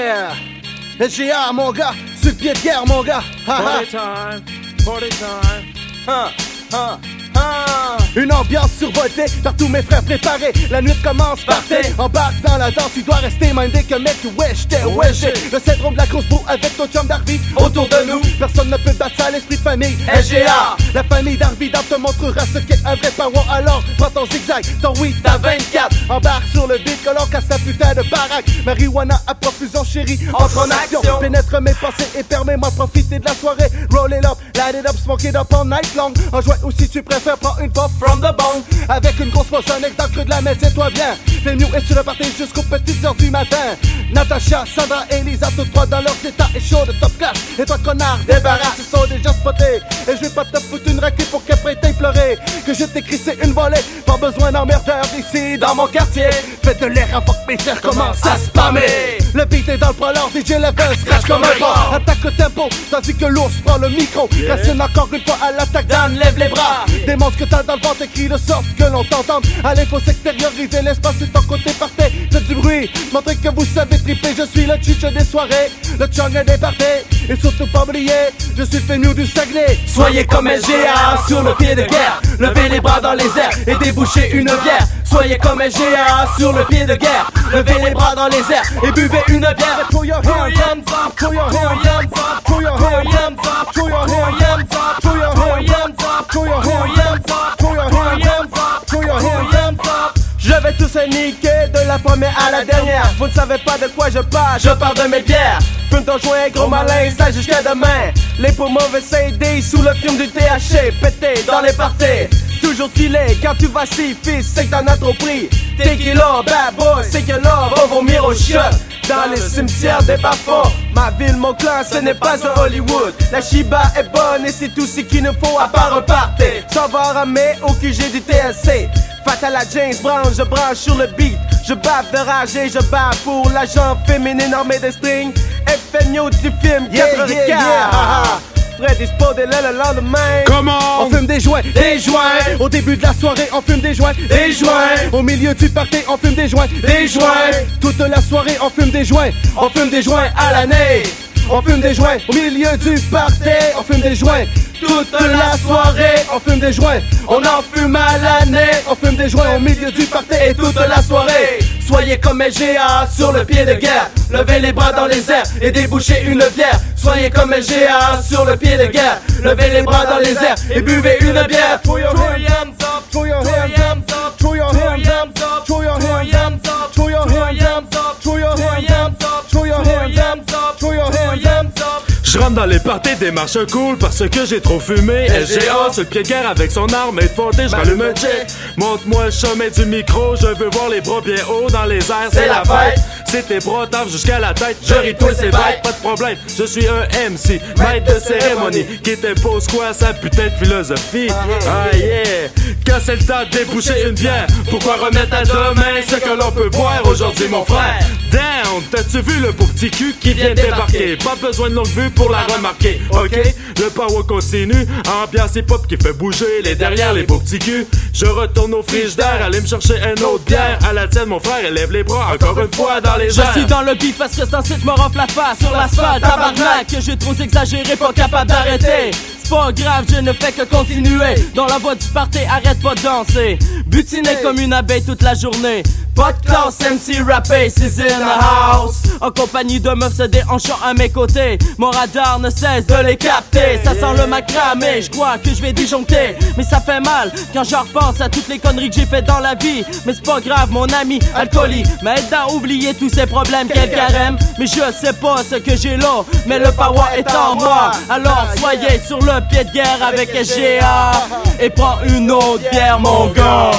Yeah, SGA mon gars, sur le pied de guerre mon gars. Party time, party time. Une ambiance survoltée, par tous mes frères préparés. La nuit commence, partez, embarque dans la danse. Tu dois rester mindé que mec, wesh, t'es wesh. Le syndrome de la grosse boue avec ton chum d'Harvey autour de nous. Personne ne peut battre ça à l'esprit de famille. SGA, la famille d'Harvey te montrera ce qu'est un vrai power. Alors, prends ton zigzag, ton weed à 24. Embarque sur le beat, colore casse sa putain de baraque. Marijuana à profusion, chérie, entre en action. Pénètre mes pensées et permets-moi de profiter de la soirée. Roll it up, light it up, smoke it up all night long. En joint ou si tu préfères, prends une puff from the bone. Avec une grosse moissonneuse dans le creux de la mètre, toi bien. Fais mieux et sur le party jusqu'aux petites heures du matin. Natacha, Sandra et Lisa, toutes trois dans leur état et chaud de top class. Et toi connard, débarrasse, ils sont déjà spotés. Et je vais pas te foutre une raclée pour qu'après t'ailles pleurer. Que je t'ai crissé une volée, pas besoin d'emmerdeur ici dans mon quartier. Faites de l'air avant que mes frères commencent à spammer. Le beat est dans le prolong, DJ level, scratch comme un bras. Attaque le tempo, tandis que l'ours prend le micro. Racine encore une fois à l'attaque, Dan, lève les bras. Démontre que t'as dans le ventre, écrit de sorte que l'on t'entende. Allez, faut s'extérioriser, l'espace est ton côté parfait. Faites du bruit, montrez que vous savez triper. Je suis le chiche des soirées, le chung des parties. Et surtout pas oublier, je suis le fémur du Saguenay. Soyez comme SGA sur le pied de guerre. Levez les bras dans les airs et débouchez une bière. Soyez comme SGA sur le pied de guerre. Levez les bras dans les airs et buvez une bière. Throw your hands up, throw your hands up, throw your hands up, throw your hands up, throw your hands up, throw your hands up, throw your hands up, throw your hands up. Je vais tous niquer de la première à la dernière. Vous ne savez pas de quoi je parle de mes bières. Fume ton joint, gros malin, ça jusqu'à demain. Les poumons veulent s'aider sous le fume du THC. Pété dans les parties, toujours filé. Quand tu vas si fils, c'est que t'en as trop pris. Tequila, bad boy, c'est que là, va vomir au shot. Dans les cimetières des bas-fonds, ma ville, mon clan, ce n'est pas un Hollywood. La Shiba est bonne et c'est tout ce qu'il nous faut à part un party. Ça va ramer au QG du TSC. Fatal à James Brown, je branche sur le beat. Je bave de rage et je bave pour l'agent féminine armée de string. Effet du film 84. Freddy Spode le lendemain. Comment? On fume des joints, des joints. Au début de la soirée, on fume des joints, des joints. Au milieu du party, on fume des joints, des joints. Toute la soirée, on fume des joints. On fume des joints à l'année. On fume des joints au milieu du party. On fume des joints toute la soirée. On fume des joints, on en fume à l'année. On fume des joints au milieu du party et toute la soirée. Soyez comme SGA sur le pied de guerre. Levez les bras dans les airs et débouchez une bière. Soyez comme SGA sur le pied de guerre. Levez les bras dans les airs et buvez une bière. Throw your hands up, throw your hands up, throw your hands up, throw your hands up, throw your hands up, throw your hands up, throw your hands up, throw your hands up. Je rentre dans les parties des marches cool parce que j'ai trop fumé. SGA sur le pied de guerre avec son arme et de fondée, je rallume un check. Montre-moi le chemin du micro, je veux voir les bras bien hauts dans les airs, c'est la fête. C'est tes bras tapent jusqu'à la tête, je ris toi c'est bête, pas de problème. Je suis un MC, maître de cérémonie, qui t'impose quoi sa putain de philosophie. Ah yeah, quand c'est le temps de déboucher une bière, pourquoi remettre à demain ce que l'on peut boire aujourd'hui mon frère? Down, t'as-tu vu le beau petit cul qui vient débarquer? Pas besoin de longue vue pour la remarquer, ok? Le power continue, ambiance hip-hop qui fait bouger les derrière les beaux petits culs. Je retourne au frigidaire, aller me chercher un autre bière. À la tienne mon frère, élève les bras encore une fois dans les airs. Je suis dans le beat parce que c'est ensuite me renfle la face sur l'asphalte, tabarnak, que j'ai trop exagéré, pas capable d'arrêter. C'est pas grave, je ne fais que continuer. Dans la voie du party, arrête pas de danser. Butiner comme une abeille toute la journée. Pas de classe, MC rappé, c'est in the house. En compagnie de meufs se déhanchant à mes côtés. Mon radar ne cesse de les capter. Ça sent le macramé, je crois que je vais disjoncter. Mais ça fait mal quand je repense à toutes les conneries que j'ai fait dans la vie. Mais c'est pas grave, mon ami alcoolique m'aide à oublier tous ces problèmes. Quel carême, mais je sais pas ce que j'ai là. Mais le power est en moi. Alors soyez sur le pied de guerre avec SGA. Et prends une autre bière mon gars.